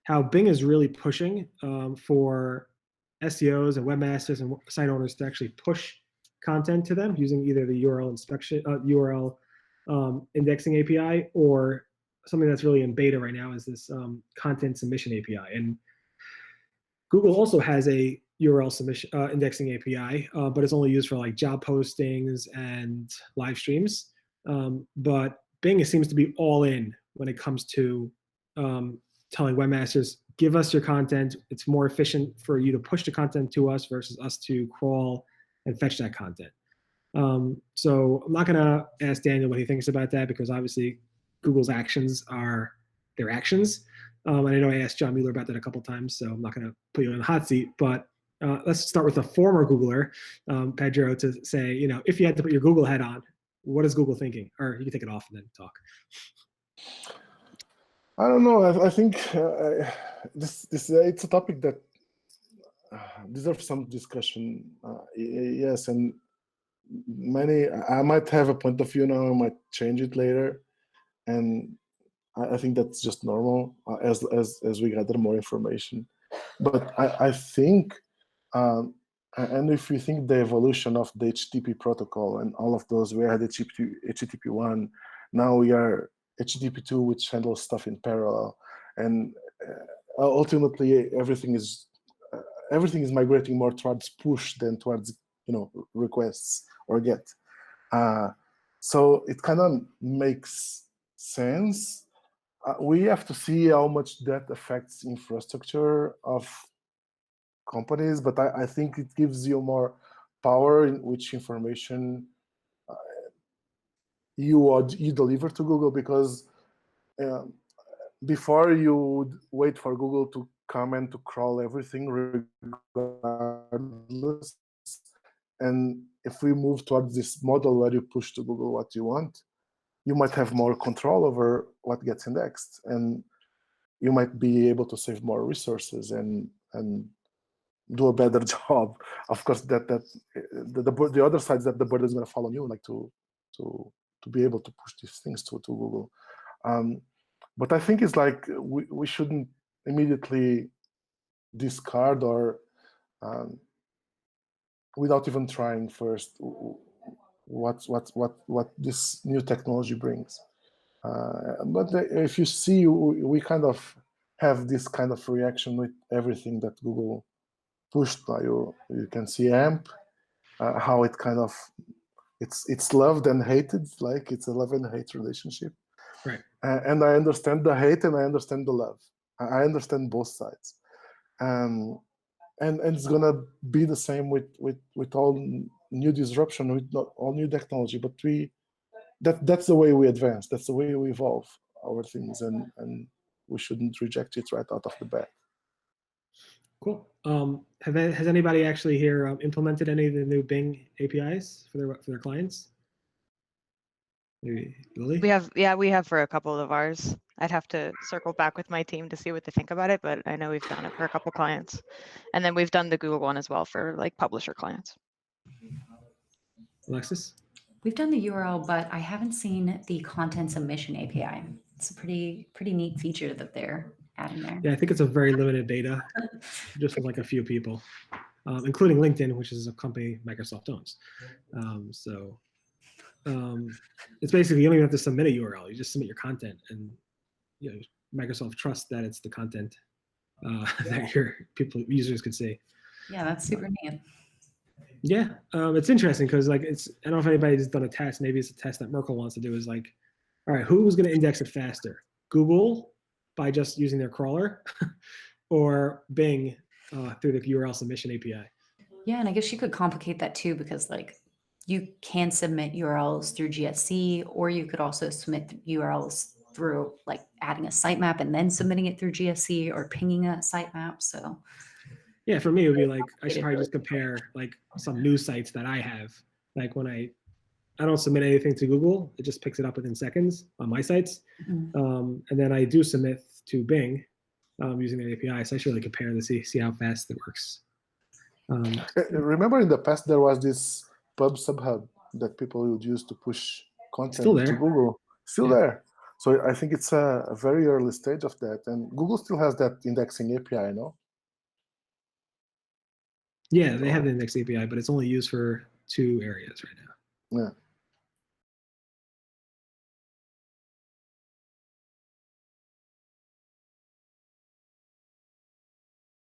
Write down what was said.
how Bing is really pushing for SEOs and webmasters and site owners to actually push content to them using either the URL URL indexing API, or something that's really in beta right now is this content submission API. And Google also has a URL submission indexing API, but it's only used for like job postings and live streams. But Bing seems to be all in when it comes to telling webmasters, give us your content. It's more efficient for you to push the content to us versus us to crawl and fetch that content. So I'm not going to ask Daniel what he thinks about that, because obviously Google's actions are their actions. And I know I asked John Mueller about that a couple of times, so I'm not going to put you in the hot seat. But let's start with a former Googler, Pedro, to say, if you had to put your Google hat on, what is Google thinking? Or you can take it off and then talk. I don't know. I think this it's a topic that deserves some discussion. Yes, and I might have a point of view now. I might change it later, and I think that's just normal as we gather more information. But I think, and if we think the evolution of the HTTP protocol and all of those, we had HTTP 1, now we are HTTP 2, which handles stuff in parallel, and ultimately everything is migrating more towards push than towards requests or GET. So it kind of makes sense. We have to see how much that affects infrastructure of companies, but I think it gives you more power in which information you deliver to Google, because before you would wait for Google to come and to crawl everything regardless. And if we move towards this model where you push to Google what you want, you might have more control over what gets indexed, and you might be able to save more resources and do a better job. Of course, the other side is that the burden is going to fall on you, like to be able to push these things to Google. But I think it's like we shouldn't immediately discard or without even trying first what this new technology brings. But if you see, we kind of have this kind of reaction with everything that Google pushed. You can see AMP, how it kind of it's loved and hated, like it's a love and hate relationship. Right. And I understand the hate and I understand the love. I understand both sides. And it's gonna be the same with all new disruption, with all new technology. But that's the way we advance. That's the way we evolve our things, and we shouldn't reject it right out of the bat. Cool. Has anybody actually here implemented any of the new Bing APIs for their clients? Maybe Lily? We have for a couple of ours. I'd have to circle back with my team to see what they think about it, but I know we've done it for a couple clients. And then we've done the Google one as well for like publisher clients. Alexis? We've done the URL, but I haven't seen the content submission API. It's a pretty neat feature that they're adding there. Yeah, I think it's a very limited beta, just with like a few people, including LinkedIn, which is a company Microsoft owns. It's basically, you don't even have to submit a URL. You just submit your content, and Microsoft trusts that it's the content that your users could see. Yeah, that's super neat. Yeah, it's interesting because I don't know if anybody's done a test. Maybe it's a test that Merkle wants to do. Is like, all right, who's going to index it faster? Google by just using their crawler, or Bing through the URL submission API? Yeah, and I guess you could complicate that too, because like you can submit URLs through GSC, or you could also submit URLs through like adding a sitemap and then submitting it through GSC, or pinging a sitemap. So yeah, for me it would be like I should probably just compare like some news sites that I have. Like when I don't submit anything to Google, it just picks it up within seconds on my sites. Mm-hmm. And then I do submit to Bing using the API. So I should really compare to see how fast it works. Remember in the past there was this pub subhub that people would use to push content to Google. Still there. So I think it's a very early stage of that, and Google still has that indexing API, no? Yeah, they have the index API, but it's only used for 2 areas right now. Yeah.